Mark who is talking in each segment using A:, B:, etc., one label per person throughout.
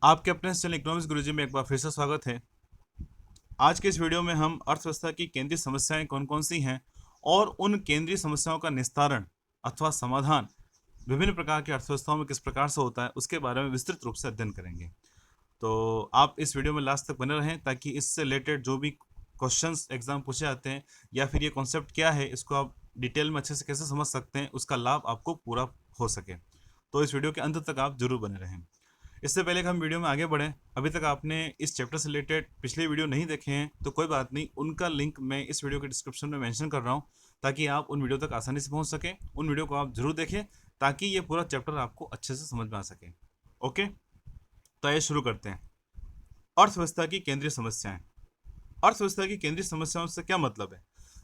A: आपके अपने channel economics गुरुजी में एक बार फिर से स्वागत है। आज के इस वीडियो में हम अर्थव्यवस्था की केंद्रीय समस्याएं कौन कौन सी हैं और उन केंद्रीय समस्याओं का निस्तारण अथवा समाधान विभिन्न प्रकार की अर्थव्यवस्थाओं में किस प्रकार से होता है उसके बारे में विस्तृत रूप से अध्ययन करेंगे। तो आप इस वीडियो में लास्ट तक बने रहें ताकि इससे रिलेटेड जो भी क्वेश्चंस एग्जाम पूछे जाते हैं या फिर ये कॉन्सेप्ट क्या है इसको आप डिटेल में अच्छे से कैसे समझ सकते हैं उसका लाभ आपको पूरा हो सके। तो इस वीडियो के अंत तक आप जरूर बने रहें। इससे पहले कि हम वीडियो में आगे बढ़ें, अभी तक आपने इस चैप्टर से रिलेटेड पिछले वीडियो नहीं देखे हैं तो कोई बात नहीं, उनका लिंक मैं इस वीडियो के डिस्क्रिप्शन में मेंशन कर रहा हूं ताकि आप उन वीडियो तक आसानी से पहुंच सकें। उन वीडियो को आप जरूर देखें ताकि ये पूरा चैप्टर आपको अच्छे से समझ में आ सके। ओके, तो आइए शुरू करते हैं। अर्थव्यवस्था की केंद्रीय समस्याएं। अर्थव्यवस्था की केंद्रीय समस्याओं से क्या मतलब है?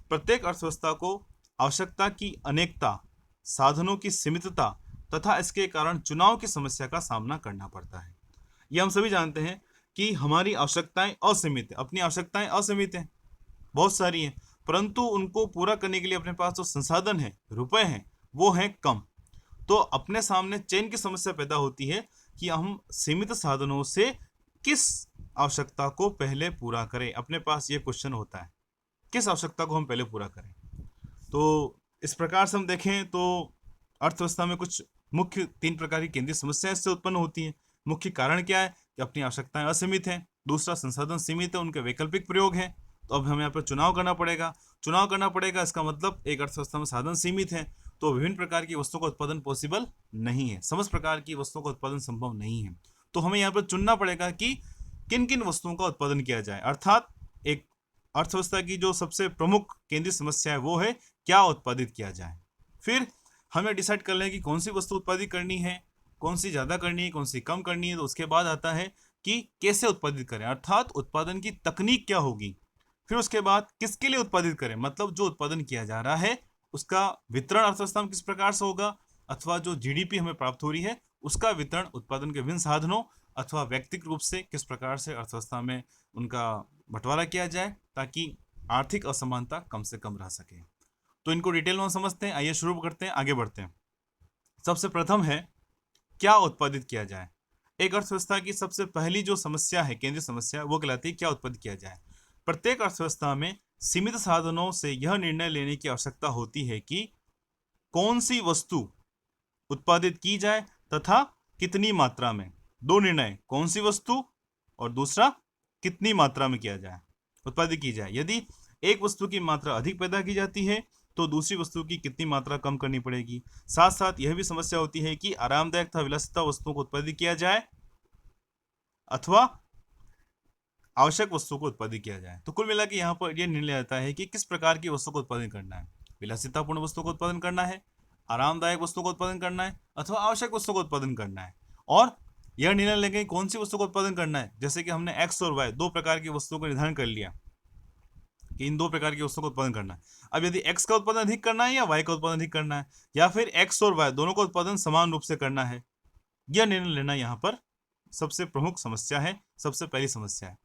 A: प्रत्येक अर्थव्यवस्था को आवश्यकता की अनेकता, साधनों की सीमितता तथा इसके कारण चुनाव की समस्या का सामना करना पड़ता है। ये हम सभी जानते हैं कि हमारी आवश्यकताएं असीमित है, अपनी आवश्यकताएं असीमित हैं, बहुत सारी हैं, परंतु उनको पूरा करने के लिए अपने पास जो संसाधन है, रुपए हैं, वो हैं कम। तो अपने सामने चयन की समस्या पैदा होती है कि हम सीमित साधनों से किस आवश्यकता को पहले पूरा करें। अपने पास ये क्वेश्चन होता है, किस आवश्यकता को हम पहले पूरा करें। तो इस प्रकार से हम देखें तो अर्थव्यवस्था में कुछ मुख्य 3 प्रकार की केंद्रीय समस्याएं इससे उत्पन्न होती हैं। मुख्य कारण क्या है कि अपनी आवश्यकताएं असीमित हैं, दूसरा संसाधन सीमित है, उनके वैकल्पिक प्रयोग हैं। तो अब हमें यहाँ पर चुनाव करना पड़ेगा। चुनाव करना पड़ेगा इसका मतलब एक अर्थव्यवस्था में साधन सीमित है तो विभिन्न प्रकार की वस्तुओं का उत्पादन पॉसिबल नहीं है, समस्त प्रकार की वस्तुओं का उत्पादन संभव नहीं है। तो हमें यहाँ पर चुनना पड़ेगा कि किन किन वस्तुओं का उत्पादन किया जाए। अर्थात एक अर्थव्यवस्था की जो सबसे प्रमुख केंद्रीय समस्या है वो है क्या उत्पादित किया जाए। फिर हमें डिसाइड कर लें कि कौन सी वस्तु उत्पादित करनी है, कौन सी ज़्यादा करनी है, कौन सी कम करनी है। तो उसके बाद आता है कि कैसे उत्पादित करें, अर्थात उत्पादन की तकनीक क्या होगी। फिर उसके बाद किसके लिए उत्पादित करें, मतलब जो उत्पादन किया जा रहा है उसका वितरण अर्थव्यवस्था में किस प्रकार से होगा, अथवा जो जीडीपी हमें प्राप्त हो रही है उसका वितरण उत्पादन के विभिन्न साधनों अथवा व्यक्तिगत रूप से किस प्रकार से अर्थव्यवस्था में उनका बंटवारा किया जाए ताकि आर्थिक असमानता कम से कम रह सके। तो इनको डिटेल में समझते हैं। आइए शुरू करते हैं, आगे बढ़ते हैं। सबसे प्रथम है क्या उत्पादित किया जाए। एक अर्थव्यवस्था की सबसे पहली जो समस्या है, केंद्रीय समस्या, वो कहलाती है क्या उत्पादित किया जाए। प्रत्येक अर्थव्यवस्था में सीमित साधनों से यह निर्णय लेने की आवश्यकता होती है कि कौन सी वस्तु उत्पादित की जाए तथा कितनी मात्रा में। दो निर्णय, कौन सी वस्तु और दूसरा कितनी मात्रा में किया जाए, उत्पादित की जाए। यदि एक वस्तु की मात्रा अधिक पैदा की जाती है तो दूसरी वस्तु की कितनी मात्रा कम करनी पड़ेगी। साथ साथ यह भी समस्या होती है कि आरामदायक तथा विलासिता वस्तुओं को उत्पादित किया जाए अथवा आवश्यक वस्तुओं को उत्पादित किया जाए। तो कुल मिला के यहाँ पर यह निर्णय आता है कि किस प्रकार की वस्तु को उत्पादन करना है। विलासितापूर्ण वस्तु को उत्पादन करना है, आरामदायक वस्तु को उत्पादन करना है अथवा आवश्यक वस्तु को उत्पादन करना है। और यह निर्णय लेंगे कौन सी वस्तु को उत्पादन करना है। जैसे कि हमने एक्स और वाई दो प्रकार की वस्तुओं का निर्धारण कर लिया कि इन दो प्रकार की वस्तुओं का उत्पादन करना है। अब यदि एक्स का उत्पादन अधिक करना है या वाई का उत्पादन अधिक करना है, या फिर एक्स और वाई दोनों का उत्पादन समान रूप से करना है, यह निर्णय लेना यहाँ पर सबसे प्रमुख समस्या है, सबसे पहली समस्या है।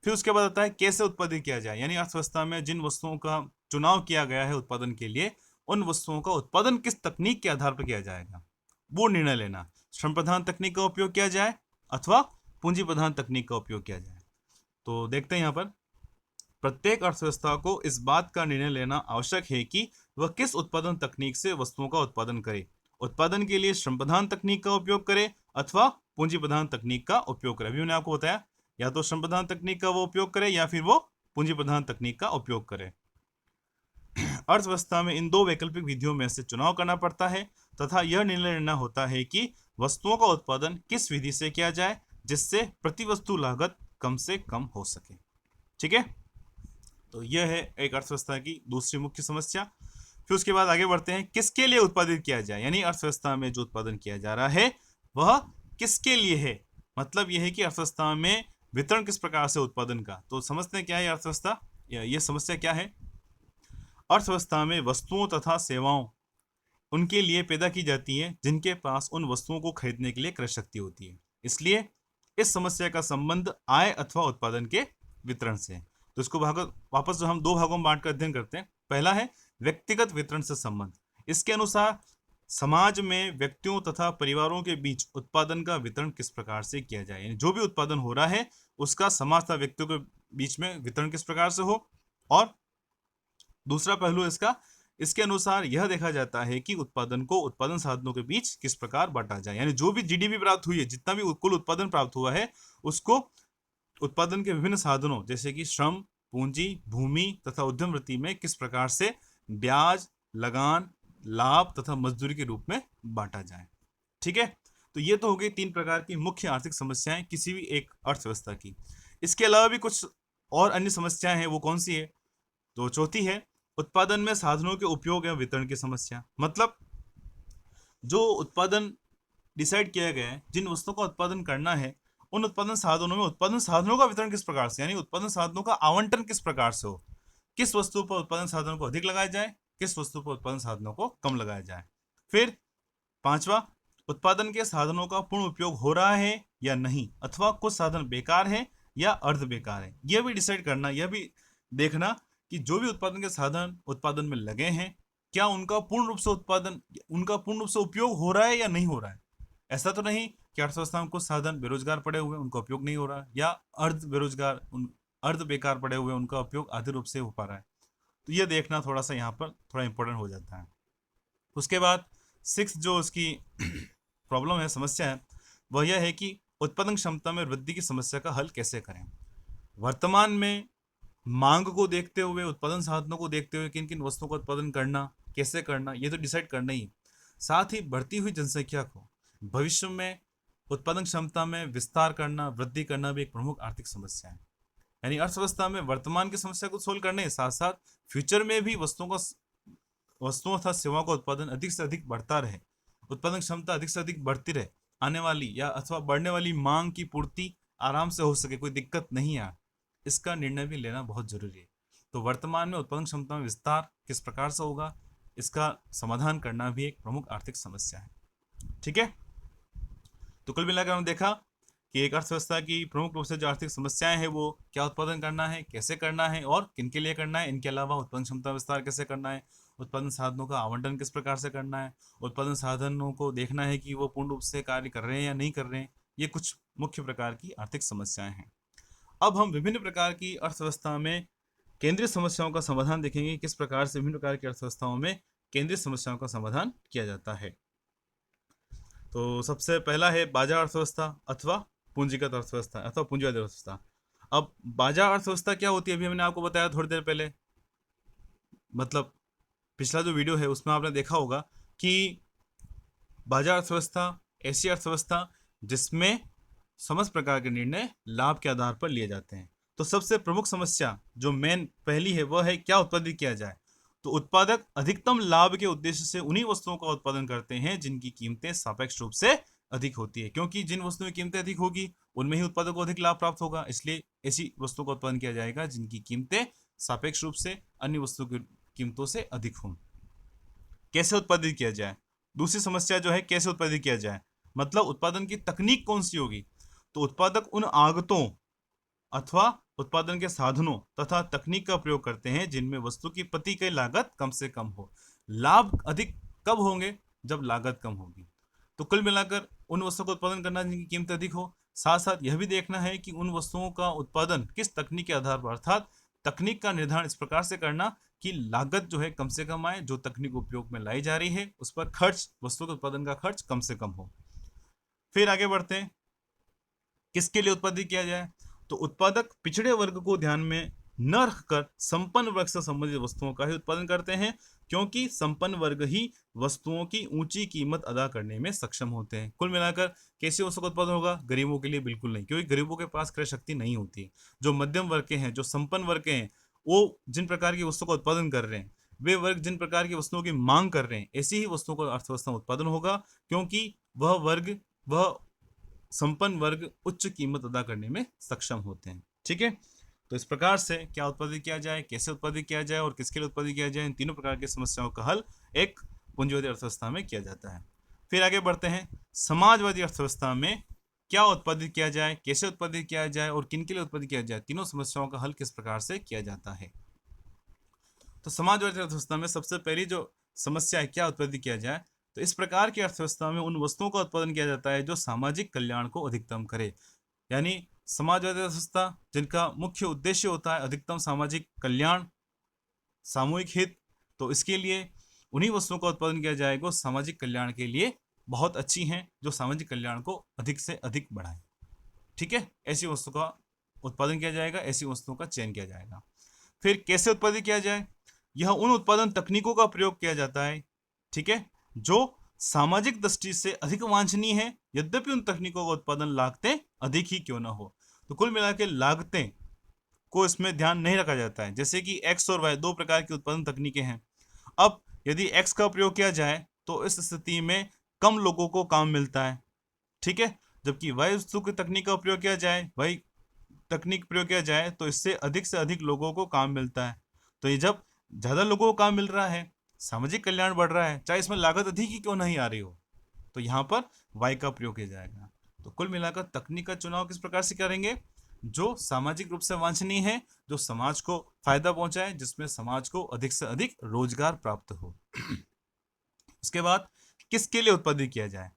A: फिर उसके बाद आता है कैसे उत्पादित किया जाए, यानी अर्थव्यवस्था में जिन वस्तुओं का चुनाव किया गया है उत्पादन के लिए, उन वस्तुओं का उत्पादन किस तकनीक के आधार पर किया जाएगा, वो निर्णय लेना। श्रम प्रधान तकनीक का उपयोग किया जाए अथवा पूंजी प्रधान तकनीक का उपयोग किया जाए। तो देखते हैं यहाँ पर प्रत्येक अर्थव्यवस्था को इस बात का निर्णय लेना आवश्यक है कि वह किस उत्पादन तकनीक से वस्तुओं का उत्पादन करे। उत्पादन के लिए श्रम प्रधान तकनीक का उपयोग करे अथवा पूंजी प्रधान तकनीक का उपयोग करे। अभी मैंने आपको बताया या तो श्रम प्रधान तकनीक का वो उपयोग करे या फिर वो पूंजी प्रधान तकनीक का उपयोग करे। अर्थव्यवस्था में इन दो वैकल्पिक विधियों में से चुनाव करना पड़ता है तथा यह निर्णय लेना होता है कि वस्तुओं का उत्पादन किस विधि से किया जाए जिससे प्रति वस्तु लागत कम से कम हो सके। ठीक है, तो यह है एक अर्थव्यवस्था की दूसरी मुख्य समस्या। फिर उसके बाद आगे बढ़ते हैं किसके लिए उत्पादित किया जाए, यानी अर्थव्यवस्था में जो उत्पादन किया जा रहा है वह किसके लिए है। मतलब यह है कि अर्थव्यवस्था में वितरण किस प्रकार से उत्पादन का। तो समझते हैं क्या है अर्थव्यवस्था, यह समस्या क्या है। अर्थव्यवस्था में वस्तुओं तथा सेवाओं उनके लिए पैदा की जाती है जिनके पास उन वस्तुओं को खरीदने के लिए क्रय शक्ति होती है। इसलिए इस समस्या का संबंध आय अथवा उत्पादन के वितरण से। तो इसको वापस जो हम दो भागों में बांट कर अध्ययन करते हैं। पहला है व्यक्तिगत वितरण से संबंध। इसके अनुसार समाज में व्यक्तियों तथा परिवारों के बीच उत्पादन का वितरण किस प्रकार से किया जाए, यानी जो भी उत्पादन हो रहा है उसका समाज तथा व्यक्तियों के बीच में वितरण किस प्रकार से हो। और दूसरा पहलू इसके अनुसार यह देखा जाता है कि उत्पादन को उत्पादन साधनों के बीच किस प्रकार बांटा जाए, यानी जो भी जीडीपी प्राप्त हुई है, जितना भी कुल उत्पादन प्राप्त हुआ है, उसको उत्पादन के विभिन्न साधनों जैसे कि श्रम, पूंजी, भूमि तथा उद्यम वृत्ति में किस प्रकार से ब्याज, लगान, लाभ तथा मजदूरी के रूप में बांटा जाए। ठीक है, तो ये तो हो गई 3 प्रकार की मुख्य आर्थिक समस्याएं किसी भी एक अर्थव्यवस्था की। इसके अलावा भी कुछ और अन्य समस्याएं हैं, वो कौन सी है? तो चौथी है उत्पादन में साधनों के उपयोग एवं वितरण की समस्या। मतलब जो उत्पादन डिसाइड किया गया है, जिन वस्तुओं का उत्पादन करना है, उन उत्पादन साधनों में उत्पादन साधनों का वितरण किस प्रकार से, यानी उत्पादन साधनों का आवंटन किस प्रकार से हो, किस वस्तु पर उत्पादन साधनों को अधिक लगाया जाए, किस वस्तु पर उत्पादन साधनों को कम लगाया जाए। फिर पांचवा, उत्पादन के साधनों का पूर्ण उपयोग हो रहा है या नहीं, अथवा कुछ साधन बेकार है या अर्ध बेकार है। यह भी डिसाइड करना, यह भी देखना कि जो भी उत्पादन के साधन उत्पादन में लगे हैं, क्या उनका पूर्ण रूप से उपयोग हो रहा है या नहीं हो रहा है। ऐसा तो नहीं कि अर्थव्यवस्था में कुछ साधन बेरोजगार पड़े हुए उनका उपयोग नहीं हो रहा है, या अर्ध बेकार पड़े हुए उनका उपयोग आधे रूप से हो पा रहा है। तो यह देखना थोड़ा सा यहाँ पर थोड़ा इंपॉर्टेंट हो जाता है। उसके बाद 6 जो उसकी प्रॉब्लम है, समस्या है, वह यह है कि उत्पादन क्षमता में वृद्धि की समस्या का हल कैसे करें। वर्तमान में मांग को देखते हुए, उत्पादन साधनों को देखते हुए किन किन वस्तुओं का उत्पादन करना, कैसे करना, ये तो डिसाइड करना ही। साथ ही बढ़ती हुई जनसंख्या को भविष्य में उत्पादन क्षमता में विस्तार करना, वृद्धि करना भी एक प्रमुख आर्थिक समस्या है। यानी अर्थव्यवस्था में वर्तमान की समस्या को सोल्व करने के साथ साथ फ्यूचर में भी वस्तुओं तथा सेवाओं का उत्पादन अधिक से अधिक बढ़ता रहे, उत्पादन क्षमता अधिक से अधिक बढ़ती रहे, आने वाली या अथवा बढ़ने वाली मांग की पूर्ति आराम से हो सके, कोई दिक्कत नहीं आए, इसका निर्णय भी लेना बहुत जरूरी है। तो वर्तमान में उत्पादन क्षमता में विस्तार किस प्रकार से होगा, इसका समाधान करना भी एक प्रमुख आर्थिक समस्या है। ठीक है, तो कुल मिलाकर हमने देखा कि एक अर्थव्यवस्था की प्रमुख रूप से जो आर्थिक समस्याएं हैं, वो क्या उत्पादन करना है, कैसे करना है और किन के लिए करना है। इनके अलावा उत्पादन क्षमता विस्तार कैसे करना है, उत्पादन साधनों का आवंटन किस प्रकार से करना है, उत्पादन साधनों को देखना है कि वो पूर्ण रूप से कार्य कर रहे हैं या नहीं कर रहे हैं। ये कुछ मुख्य प्रकार की आर्थिक समस्याएं हैं। अब हम विभिन्न प्रकार की अर्थव्यवस्था में केंद्रीय समस्याओं का समाधान देखेंगे, किस प्रकार से विभिन्न प्रकार की अर्थव्यवस्थाओं में केंद्रीय समस्याओं का समाधान किया जाता है। तो सबसे पहला है बाजार अर्थव्यवस्था अथवा पूंजीगत अर्थव्यवस्था अथवा पूंजीवादी अर्थव्यवस्था। अब बाजार अर्थव्यवस्था क्या होती है, अभी हमने आपको बताया थोड़ी देर पहले, मतलब पिछला जो वीडियो है उसमें आपने देखा होगा कि बाजार अर्थव्यवस्था ऐसी अर्थव्यवस्था जिसमें समस्त प्रकार के निर्णय लाभ के आधार पर लिए जाते हैं। तो सबसे प्रमुख समस्या जो मेन पहली है वह है क्या उत्पादित किया जाए। तो उत्पादक अधिकतम लाभ के उद्देश्य से उन्हीं वस्तुओं का उत्पादन करते हैं जिनकी कीमतें सापेक्ष रूप से अधिक होती है, क्योंकि जिन वस्तुओं की कीमतें अधिक होगी उनमें ही उत्पादक को अधिक लाभ प्राप्त होगा। इसलिए ऐसी वस्तुओं का उत्पादन किया जाएगा जिनकी कीमतें सापेक्ष रूप से अन्य वस्तुओं की कीमतों से अधिक हों। कैसे उत्पादित किया जाए, दूसरी समस्या जो है कैसे उत्पादित किया जाए, मतलब उत्पादन की तकनीक कौन सी होगी। तो उत्पादक उन आगतों अथवा उत्पादन के साधनों तथा तकनीक का प्रयोग करते हैं जिनमें वस्तु की प्रति इकाई लागत कम से कम हो। लाभ अधिक कब होंगे, जब लागत कम होगी। तो कुल मिलाकर उन वस्तुओं का उत्पादन करना जिनकी कीमत अधिक हो। साथ साथ यह भी देखना है कि उन वस्तुओं का उत्पादन किस तकनीक के आधार पर, अर्थात तकनीक का निर्धारण इस प्रकार से करना कि लागत जो है कम से कम आए, जो तकनीक उपयोग में लाई जा रही है उस पर खर्च, वस्तु के उत्पादन का खर्च कम से कम हो। फिर आगे बढ़ते हैं, किसके लिए उत्पादित किया जाए। तो उत्पादक पिछड़े वर्ग को ध्यान में न रखकर संपन्न वर्ग से संबंधित वस्तुओं का ही उत्पादन करते हैं, क्योंकि संपन्न वर्ग ही वस्तुओं की ऊंची कीमत अदा करने में सक्षम होते हैं। कुल मिलाकर कैसी वस्तु का उत्पादन होगा, गरीबों के लिए बिल्कुल नहीं, क्योंकि गरीबों के पास क्रय शक्ति नहीं होती। जो मध्यम वर्ग के हैं, जो संपन्न वर्ग के हैं, वो जिन प्रकार की वस्तु का उत्पादन कर रहे हैं, वे वर्ग जिन प्रकार की वस्तुओं की मांग कर रहे हैं, ऐसी ही वस्तुओं का अर्थव्यवस्था में उत्पादन होगा, क्योंकि वह संपन्न वर्ग उच्च कीमत अदा करने में सक्षम होते हैं। ठीक है, तो इस प्रकार से क्या उत्पादित किया जाए, कैसे उत्पादित किया जाए और किसके लिए उत्पादित किया जाए, इन तीनों प्रकार की समस्याओं का हल एक पूंजीवादी अर्थव्यवस्था में किया जाता है। फिर आगे बढ़ते हैं, समाजवादी अर्थव्यवस्था में क्या उत्पादित किया जाए, कैसे उत्पादित किया जाए और किन के लिए उत्पादित किया जाए, तीनों समस्याओं का हल किस प्रकार से किया जाता है। तो समाजवादी अर्थव्यवस्था में सबसे पहली जो समस्या है क्या उत्पादित किया जाए, तो इस प्रकार की अर्थव्यवस्था में उन वस्तुओं का उत्पादन किया जाता है जो सामाजिक कल्याण को अधिकतम करे, यानी समाजवादी अर्थव्यवस्था जिनका मुख्य उद्देश्य होता है अधिकतम सामाजिक कल्याण, सामूहिक हित। तो इसके लिए उन्हीं वस्तुओं का उत्पादन किया जाएगा जो सामाजिक कल्याण के लिए बहुत अच्छी हैं, जो सामाजिक कल्याण को अधिक से अधिक बढ़ाएं। ठीक है, ऐसी वस्तु का उत्पादन किया जाएगा, ऐसी वस्तुओं का चयन किया जाएगा। फिर कैसे उत्पादित किया जाए? यह उन उत्पादन तकनीकों का प्रयोग किया जाता है, ठीक है, जो सामाजिक दृष्टि से अधिक वांछनीय है, यद्यपि उन तकनीकों का उत्पादन लागतें अधिक ही क्यों ना हो। तो कुल मिला के लागतें को इसमें ध्यान नहीं रखा जाता है। जैसे कि एक्स और वाई दो प्रकार की उत्पादन तकनीकें हैं। अब यदि एक्स का प्रयोग किया जाए तो इस स्थिति में कम लोगों को काम मिलता है, ठीक है, जबकि वाई वस्तु की तकनीक का प्रयोग किया जाए, वाई तकनीक प्रयोग किया जाए तो इससे अधिक लोगों को काम मिलता है। तो ये जब ज़्यादा लोगों को काम मिल रहा है, सामाजिक कल्याण बढ़ रहा है, चाहे इसमें लागत अधिक ही क्यों नहीं आ रही हो, तो यहाँ पर वाई का प्रयोग किया जाएगा। तो कुल मिलाकर तकनीक का चुनाव किस प्रकार से करेंगे? जो सामाजिक रूप से वांछनीय है, जो समाज को फायदा पहुंचाए, जिसमें समाज को अधिक से अधिक रोजगार प्राप्त हो। उसके बाद किसके लिए उत्पादित किया जाए?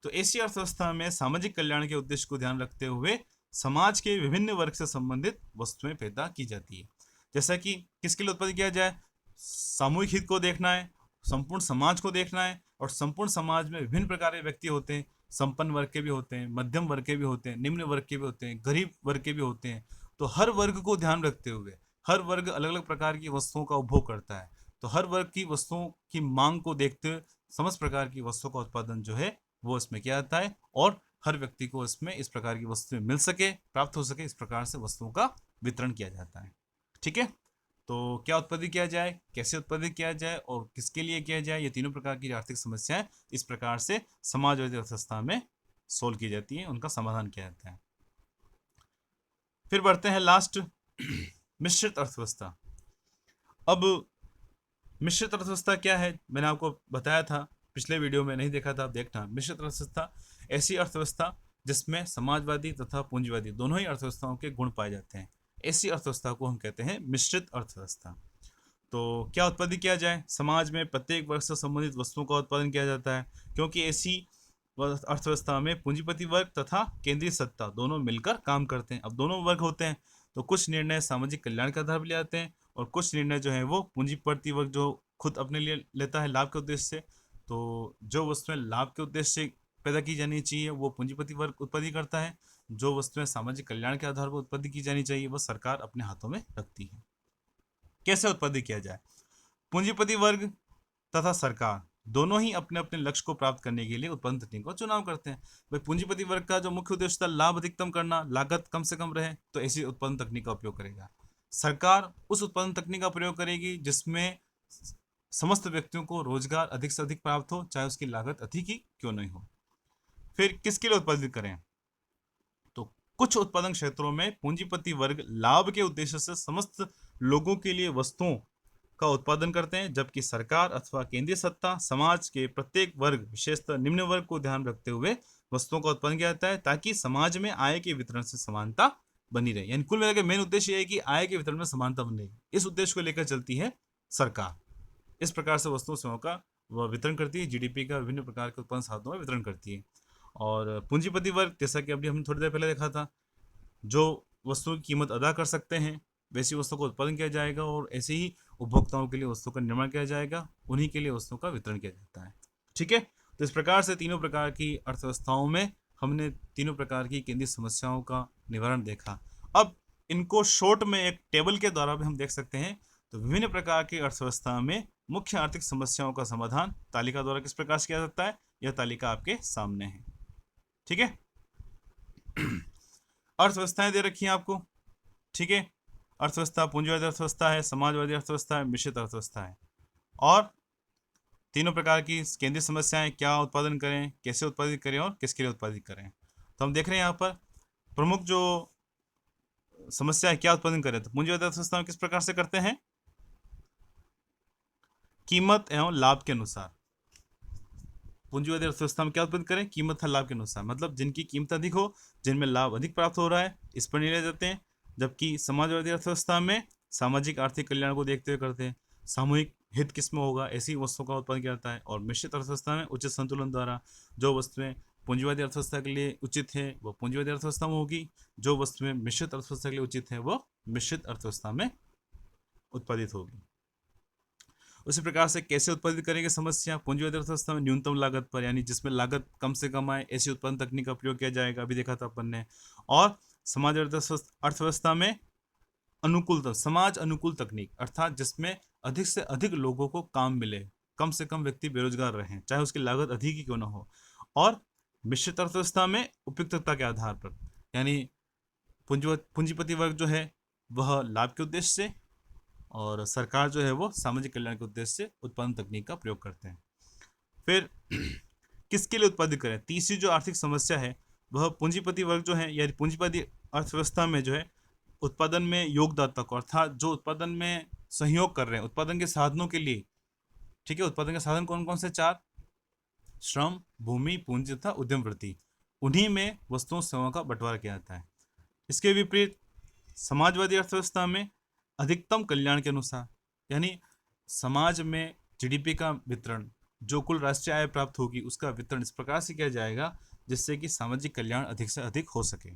A: तो ऐसी अर्थव्यवस्था में सामाजिक कल्याण के उद्देश्य को ध्यान रखते हुए समाज के विभिन्न वर्ग से संबंधित वस्तुएं पैदा की जाती है। जैसा कि किसके लिए उत्पादित किया जाए? सामूहिक हित को देखना है, संपूर्ण समाज को देखना है, और संपूर्ण समाज में विभिन्न प्रकार के व्यक्ति होते हैं, संपन्न वर्ग के भी होते हैं, मध्यम वर्ग के भी होते हैं, निम्न वर्ग के भी होते हैं, गरीब वर्ग के भी होते हैं। तो हर वर्ग को ध्यान रखते हुए हर वर्ग अलग अलग प्रकार की वस्तुओं का उपभोग करता है, तो हर वर्ग की वस्तुओं की मांग को देखते हुए समस्त प्रकार की वस्तुओं का उत्पादन जो है वो इसमें किया जाता है, और हर व्यक्ति को इसमें इस प्रकार की वस्तुएं मिल सके, प्राप्त हो सके, इस प्रकार से वस्तुओं का वितरण किया जाता है। ठीक है, तो क्या उत्पादित किया जाए, कैसे उत्पादित किया जाए और किसके लिए किया जाए, ये तीनों प्रकार की आर्थिक समस्याएं इस प्रकार से समाजवादी अर्थव्यवस्था में सोल्व की जाती है, उनका समाधान किया जाता है। फिर बढ़ते हैं लास्ट, मिश्रित अर्थव्यवस्था। अब मिश्रित अर्थव्यवस्था क्या है? मैंने आपको बताया था पिछले वीडियो में, नहीं देखा था आप देखना। मिश्रित अर्थव्यवस्था ऐसी अर्थव्यवस्था जिसमें समाजवादी तथा पूंजीवादी दोनों ही अर्थव्यवस्थाओं के गुण पाए जाते हैं, ऐसी अर्थव्यवस्था को हम कहते हैं मिश्रित अर्थव्यवस्था। तो क्या उत्पादित किया जाए? समाज में प्रत्येक वर्ग से संबंधित वस्तुओं का उत्पादन किया जाता है, क्योंकि ऐसी अर्थव्यवस्था में पूंजीपति वर्ग तथा केंद्रीय सत्ता दोनों मिलकर काम करते हैं। अब दोनों वर्ग होते हैं तो कुछ निर्णय सामाजिक कल्याण के आधार पर ले आते हैं, और कुछ निर्णय जो है वो पूंजीपति वर्ग जो खुद अपने लिए लेता है लाभ के उद्देश्य से। तो जो वस्तुएं लाभ के उद्देश्य से पैदा की जानी चाहिए वो पूंजीपति वर्ग उत्पत्ति करता है, जो वस्तुएं सामाजिक कल्याण के आधार पर उत्पत्ति की जानी चाहिए वो सरकार अपने हाथों में रखती है। कैसे उत्पत्ति किया जाए? पूंजीपति वर्ग तथा सरकार दोनों ही अपने अपने लक्ष्य को प्राप्त करने के लिए उत्पादन तकनीक का चुनाव करते हैं। भाई पूंजीपति वर्ग का जो मुख्य उद्देश्य था लाभ अधिकतम करना, लागत कम से कम रहे, तो ऐसी उत्पादन तकनीक का उपयोग करेगा। सरकार उस उत्पादन तकनीक का प्रयोग करेगी जिसमें समस्त व्यक्तियों को रोजगार अधिक से अधिक प्राप्त हो, चाहे उसकी लागत अधिक ही क्यों नहीं हो। फिर किसके लिए उत्पादित करें? तो कुछ उत्पादन क्षेत्रों में पूंजीपति वर्ग लाभ के उद्देश्य से समस्त लोगों के लिए वस्तुओं का उत्पादन करते हैं, जबकि सरकार अथवा केंद्रीय सत्ता समाज के प्रत्येक वर्ग विशेषतः निम्न वर्ग को ध्यान रखते हुए वस्तुओं का उत्पादन किया जाता है, ताकि समाज में आय के वितरण से समानता बनी रहे। यानी कुल मिलाकर मेन उद्देश्य यह है कि आय के वितरण में समानता बनी रहे। इस उद्देश्य को लेकर चलती है सरकार। इस प्रकार से वस्तुओं सेवाओं का वह वितरण करती है, जीडीपी का विभिन्न प्रकार के उत्पादन साधनों में वितरण करती है। और पूंजीपति वर्ग, जैसा कि अभी हमने थोड़ी देर पहले देखा था, जो वस्तुओं की कीमत अदा कर सकते हैं वैसी वस्तुओं का उत्पादन किया जाएगा, और ऐसे ही उपभोक्ताओं के लिए वस्तुओं का निर्माण किया जाएगा, उन्हीं के लिए वस्तुओं का वितरण किया जाता है। ठीक है, तो इस प्रकार से तीनों प्रकार की अर्थव्यवस्थाओं में हमने तीनों प्रकार की केंद्रीय समस्याओं का निवारण देखा। अब इनको शॉर्ट में एक टेबल के द्वारा भी हम देख सकते हैं। तो विभिन्न प्रकार की अर्थव्यवस्था में मुख्य आर्थिक समस्याओं का समाधान तालिका द्वारा किस प्रकार से किया जाता है, यह तालिका आपके सामने है। ठीक है, अर्थव्यवस्थाएं दे रखी हैं आपको। ठीक है, अर्थव्यवस्था पूंजीवादी अर्थव्यवस्था है, समाजवादी अर्थव्यवस्था है, मिश्रित अर्थव्यवस्था है, और तीनों प्रकार की केंद्रीय समस्याएं, क्या उत्पादन करें, कैसे उत्पादित करें और किसके लिए उत्पादित करें। तो हम देख रहे हैं यहाँ पर प्रमुख जो समस्या है, क्या उत्पादन करें। तो पूंजीवादी अर्थव्यवस्था में किस प्रकार से करते हैं? कीमत एवं लाभ के अनुसार। पूंजीवादी अर्थव्यवस्था में क्या उत्पादन करें? कीमत और लाभ के अनुसार, मतलब जिनकी कीमत अधिक हो, जिनमें लाभ अधिक प्राप्त हो रहा है, इस पर निर्णय देते हैं। जबकि समाजवादी अर्थव्यवस्था में सामाजिक आर्थिक कल्याण को देखते हुए करते हैं, सामूहिक हित किसमें होगा, ऐसी वस्तुओं का उत्पादन किया जाता है। और मिश्रित अर्थव्यवस्था में उचित संतुलन द्वारा जो वस्तुएं पूंजीवादी अर्थव्यवस्था के लिए उचित है वो पूंजीवादी अर्थव्यवस्था में होगी, जो वस्तुएं मिश्रित अर्थव्यवस्था के लिए उचित है वो मिश्रित अर्थव्यवस्था में उत्पादित होगी। उसी प्रकार से कैसे उत्पादित करेंगे समस्या, पूंजीवादी अर्थव्यवस्था में न्यूनतम लागत पर, यानी जिसमें लागत कम से कम आए, ऐसी उत्पादन तकनीक का प्रयोग किया जाएगा, अभी देखा था अपन ने। और समाज अर्थव्यवस्था में अनुकूलतम, समाज अनुकूल तकनीक, अर्थात जिसमें अधिक से अधिक लोगों को काम मिले, कम से कम व्यक्ति बेरोजगार रहें, चाहे उसकी लागत अधिक ही क्यों ना हो। और मिश्रित अर्थव्यवस्था में उपयुक्तता के आधार पर, यानी पूंजीपति वर्ग जो है वह लाभ के उद्देश्य से और सरकार जो है वो सामाजिक कल्याण के उद्देश्य से उत्पादन तकनीक का प्रयोग करते हैं। फिर किसके लिए उत्पादित करें, तीसरी जो आर्थिक समस्या है वह पूंजीपति वर्ग जो है, यानी पूंजीपति अर्थव्यवस्था में जो है उत्पादन में योगदाता को, अर्थात जो उत्पादन में सहयोग कर रहे हैं उत्पादन के साधनों के लिए, ठीक है। उत्पादन के साधन कौन कौन से? 4: श्रम, भूमि, पूंजी तथा उद्यम वृत्ति। उन्हीं में वस्तुओं सेवाओं का बंटवारा किया जाता है। इसके विपरीत समाजवादी अर्थव्यवस्था में अधिकतम कल्याण के अनुसार, यानी समाज में जीडीपी का वितरण, जो कुल राष्ट्रीय आय प्राप्त होगी उसका वितरण इस प्रकार से किया जाएगा जिससे कि सामाजिक कल्याण अधिक से अधिक हो सके।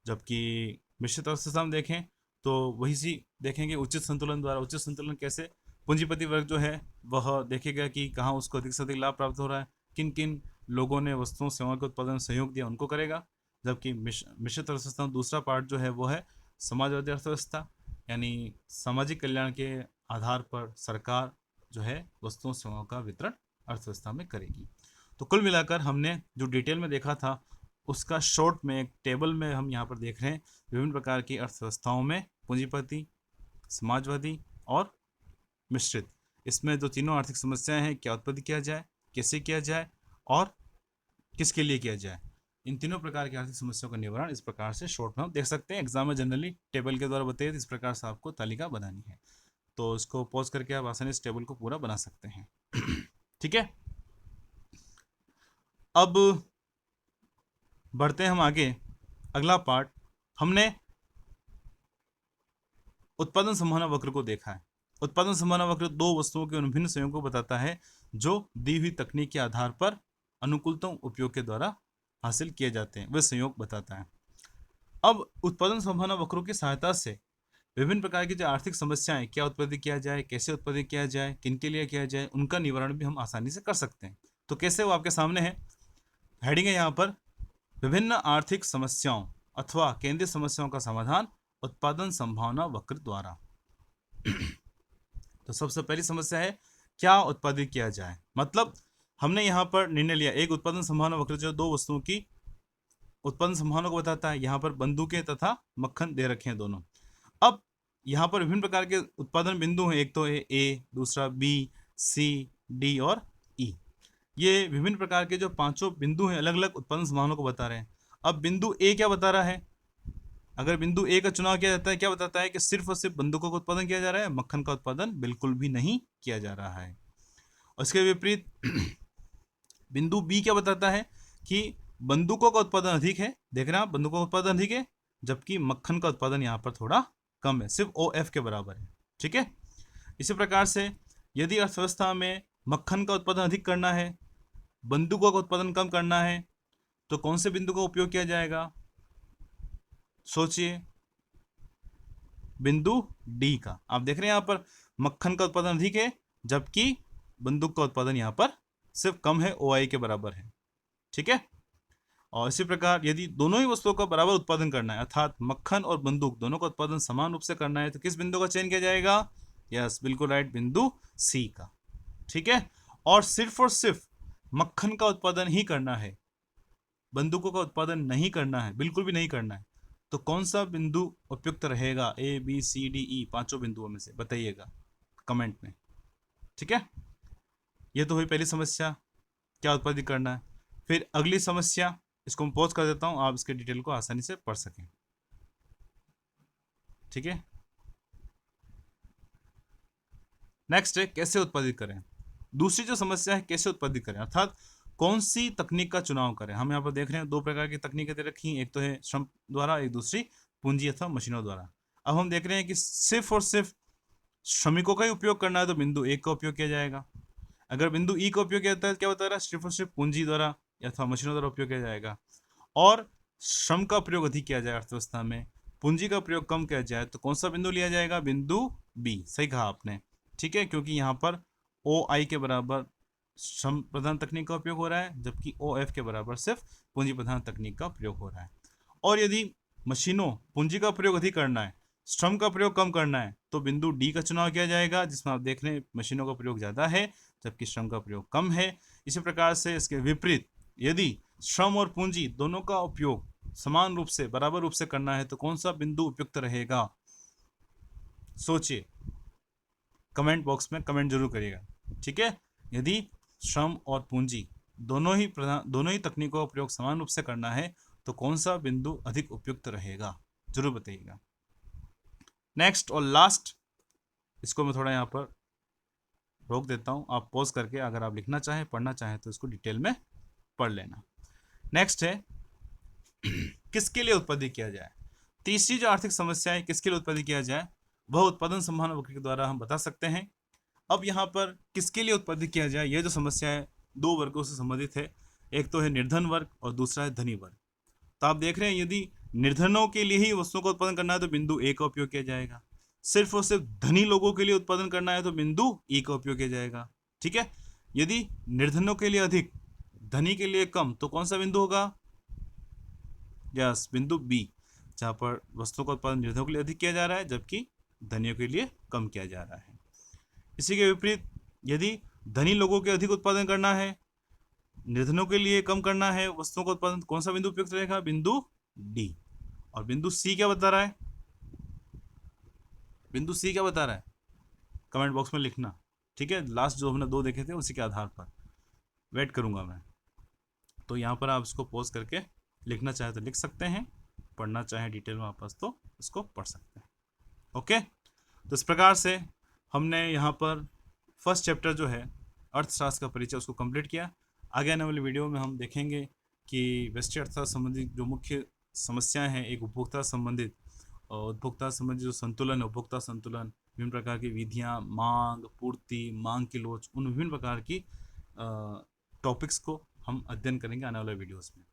A: जबकि मिश्रित अर्थव्यवस्था में देखें तो वही सी देखेंगे उचित संतुलन द्वारा। उचित संतुलन कैसे? पूंजीपति वर्ग जो है वह देखेगा कि कहाँ उसको अधिक से अधिक लाभ प्राप्त हो रहा है, किन किन लोगों ने वस्तुओं सेवाओं के उत्पादन में सहयोग दिया उनको करेगा। जबकि मिश्रित अर्थव्यवस्था में दूसरा पार्ट जो है वो है समाजवादी अर्थव्यवस्था, यानी सामाजिक कल्याण के आधार पर सरकार जो है वस्तुओं सेवाओं का वितरण अर्थव्यवस्था में करेगी। तो कुल मिलाकर हमने जो डिटेल में देखा था उसका शॉर्ट में एक टेबल में हम यहाँ पर देख रहे हैं विभिन्न प्रकार की अर्थव्यवस्थाओं में पूंजीपति, समाजवादी और मिश्रित, इसमें जो तीनों आर्थिक समस्याएं हैं, क्या उत्पत्ति किया जाए, कैसे किया जाए और किसके लिए किया जाए, इन तीनों प्रकार की आर्थिक समस्याओं का निवारण इस प्रकार से शॉर्ट में हम देख सकते हैं। एग्जाम में जनरली टेबल के द्वारा बताइए इस प्रकार से आपको तालिका बनानी है, तो इसको पॉज करके आप आसानी से टेबल को पूरा बना सकते हैं। ठीक है, अब बढ़ते हैं हम आगे। अगला पार्ट, हमने उत्पादन संभावना वक्र को देखा है। उत्पादन संभावना वक्र दो वस्तुओं के उन भिन्न संयोगों को बताता है जो दी हुई तकनीक के आधार पर अनुकूलतम उपयोग के द्वारा हासिल किए जाते हैं, वे संयोग बताता है। अब उत्पादन संभावना वक्रों की सहायता से विभिन्न प्रकार की जो आर्थिक समस्याएं, क्या उत्पादित किया जाए, कैसे उत्पादित किया जाए, किन के लिए किया जाए, उनका निवारण भी हम आसानी से कर सकते हैं। तो कैसे, वो आपके सामने है, हेडिंग है यहाँ पर, विभिन्न आर्थिक समस्याओं अथवा केंद्रीय समस्याओं का समाधान उत्पादन संभावना वक्र द्वारा। तो सबसे पहली समस्या है क्या उत्पादित किया जाए, मतलब हमने यहाँ पर निर्णय लिया एक उत्पादन संभावना वक्र जो दो वस्तुओं की उत्पादन संभावना को बताता है। यहाँ पर बंदूकें तथा मक्खन दे रखे हैं दोनों। अब यहाँ पर विभिन्न प्रकार के उत्पादन बिंदु हैं, एक तो है ए, दूसरा बी, सी, डी और ई। ये विभिन्न प्रकार के जो पांचों बिंदु हैं अलग अलग उत्पादन संभावना को बता रहे हैं। अब बिंदु ए क्या बता रहा है? अगर बिंदु ए का चुनाव किया जाता है, क्या बताता है कि सिर्फ और सिर्फ बंदूकों का उत्पादन किया जा रहा है, मक्खन का उत्पादन बिल्कुल भी नहीं किया जा रहा है। उसके विपरीत बिंदु बी क्या बताता है कि बंदूकों का उत्पादन अधिक है, देख रहे हैं आप, बंदूकों का उत्पादन अधिक है, जबकि मक्खन का उत्पादन यहाँ पर थोड़ा कम है, सिर्फ OF के बराबर है। ठीक है, इसी प्रकार से यदि अर्थव्यवस्था में मक्खन का उत्पादन अधिक करना है, बंदूकों का उत्पादन कम करना है, तो कौन से बिंदु का उपयोग किया जाएगा? सोचिए, बिंदु डी का। आप देख रहे हैं यहाँ पर मक्खन का उत्पादन अधिक है, जबकि बंदूक का उत्पादन यहाँ पर सिर्फ कम है, OI के बराबर है। ठीक है, और इसी प्रकार यदि दोनों ही वस्तुओं का बराबर उत्पादन करना है, अर्थात मक्खन और बंदूक दोनों का उत्पादन समान रूप से करना है, तो किस बिंदु का चयन किया जाएगा? यस, बिल्कुल राइट, बिंदु सी का। ठीक है, और सिर्फ मक्खन का उत्पादन ही करना है, बंदूकों का उत्पादन नहीं करना है, बिल्कुल भी नहीं करना है, तो कौन सा बिंदु उपयुक्त रहेगा? A, B, C, D, E, पांचों बिंदुओं में से बताइएगा कमेंट में। ठीक है, ये तो हुई पहली समस्या, क्या उत्पादित करना है। फिर अगली समस्या, इसको मैं पॉज कर देता हूं, आप इसके डिटेल को आसानी से पढ़ सकें। ठीक है, नेक्स्ट है कैसे उत्पादित करें। दूसरी जो समस्या है कैसे उत्पादित करें, अर्थात कौन सी तकनीक का चुनाव करें। हम यहाँ पर देख रहे हैं दो प्रकार की तकनीकें दे रखी हैं, एक तो है श्रम द्वारा, एक दूसरी पूंजी अथवा मशीनों द्वारा। अब हम देख रहे हैं कि सिर्फ और सिर्फ श्रमिकों का ही उपयोग करना है तो बिंदु 1 का उपयोग किया जाएगा। अगर बिंदु ई का उपयोग किया जाता है क्या बता रहा है, सिर्फ और सिर्फ पूंजी द्वारा अथवा मशीनों द्वारा उपयोग किया जाएगा। और श्रम का प्रयोग अधिक किया जाए अर्थव्यवस्था में, पूंजी का प्रयोग कम किया जाए, तो कौन सा बिंदु लिया जाएगा, बिंदु बी। सही कहा आपने, ठीक है, क्योंकि यहाँ पर ओ आई के बराबर श्रम प्रधान तकनीक का उपयोग हो रहा है, जबकि ओ एफ के बराबर सिर्फ पूंजी प्रधान तकनीक का प्रयोग हो रहा है। और यदि मशीनों पूंजी का प्रयोग अधिक करना है, श्रम का प्रयोग कम करना है, तो बिंदु डी का चुनाव किया जाएगा, जिसमें आप देख रहे हैं मशीनों का प्रयोग ज़्यादा है जबकि श्रम का प्रयोग कम है। इसी प्रकार से इसके विपरीत यदि श्रम और पूंजी दोनों का उपयोग समान रूप से बराबर रूप से करना है तो कौन सा बिंदु उपयुक्त रहेगा, सोचिए, कमेंट बॉक्स में कमेंट जरूर करिएगा, ठीक है। यदि श्रम और पूंजी दोनों ही तकनीकों का प्रयोग समान रूप से करना है तो कौन सा बिंदु अधिक उपयुक्त रहेगा, जरूर बताइएगा। नेक्स्ट और लास्ट, इसको मैं थोड़ा यहाँ पर रोक देता हूँ, आप पॉज करके अगर आप लिखना चाहें पढ़ना चाहें तो इसको डिटेल में पढ़ लेना। नेक्स्ट है किसके लिए उत्पादन किया जाए। तीसरी जो आर्थिक समस्या है किसके लिए उत्पादन किया जाए, वह उत्पादन संभावना वक्र के द्वारा हम बता सकते हैं। अब यहाँ पर किसके लिए उत्पादन किया जाए, यह जो समस्या है दो वर्गों से संबंधित है, एक तो है निर्धन वर्ग और दूसरा है धनी वर्ग। तो आप देख रहे हैं यदि निर्धनों के लिए ही वस्तुओं का उत्पादन करना है तो बिंदु ए का उपयोग किया जाएगा, सिर्फ और सिर्फ धनी लोगों के लिए उत्पादन करना है तो बिंदु ई का उपयोग किया जाएगा, ठीक है। यदि निर्धनों के लिए अधिक धनी के लिए कम तो कौन सा बिंदु होगा, यस बिंदु बी, जहां पर वस्तुओं का उत्पादन निर्धनों के लिए अधिक किया जा रहा है जबकि धनियों के लिए कम किया जा रहा है। इसी के विपरीत यदि धनी लोगों के अधिक उत्पादन करना है, निर्धनों के लिए कम करना है वस्तुओं का उत्पादन, कौन सा बिंदु उपयुक्त रहेगा, बिंदु डी। और बिंदु सी क्या बता रहा है, बिंदु सी क्या बता रहा है, कमेंट बॉक्स में लिखना, ठीक है। लास्ट जो हमने दो देखे थे उसी के आधार पर वेट करूंगा मैं, तो यहाँ पर आप इसको पॉज करके लिखना चाहे तो लिख सकते हैं, पढ़ना चाहे डिटेल में वापस तो इसको पढ़ सकते हैं, ओके। तो इस प्रकार से हमने यहाँ पर फर्स्ट चैप्टर जो है अर्थशास्त्र का परिचय उसको कंप्लीट किया। आगे आने वाली वीडियो में हम देखेंगे कि व्यष्टि अर्थशास्त्र संबंधित जो मुख्य समस्याएं हैं, एक उपभोक्ता संबंधित जो संतुलन है, उपभोक्ता संतुलन, विभिन्न प्रकार की विधियां, मांग पूर्ति, मांग की लोच, उन विभिन्न प्रकार की टॉपिक्स को हम अध्ययन करेंगे आने वाले वीडियोस में।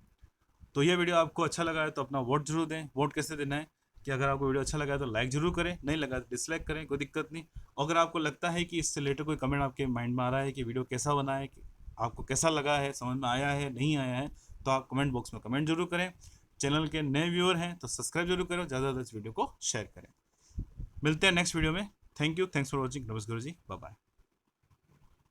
A: तो ये वीडियो आपको अच्छा लगा है तो अपना वोट जरूर दें। वोट कैसे देना है कि अगर आपको वीडियो अच्छा लगा है तो लाइक जरूर करें, नहीं लगा तो डिसलाइक करें, कोई दिक्कत नहीं। अगर आपको लगता है कि इससे रिलेटेड कोई कमेंट आपके माइंड में आ रहा है कि वीडियो कैसा बना है, आपको कैसा लगा है, समझ में आया है, नहीं आया है, तो आप कमेंट बॉक्स में कमेंट जरूर करें। चैनल के नए व्यूअर हैं तो सब्सक्राइब जरूर करें, ज़्यादा से ज़्यादा इस वीडियो को शेयर करें। मिलते हैं नेक्स्ट वीडियो में। Thank you, thanks for watching. नमस्कार जी, बाय बाय।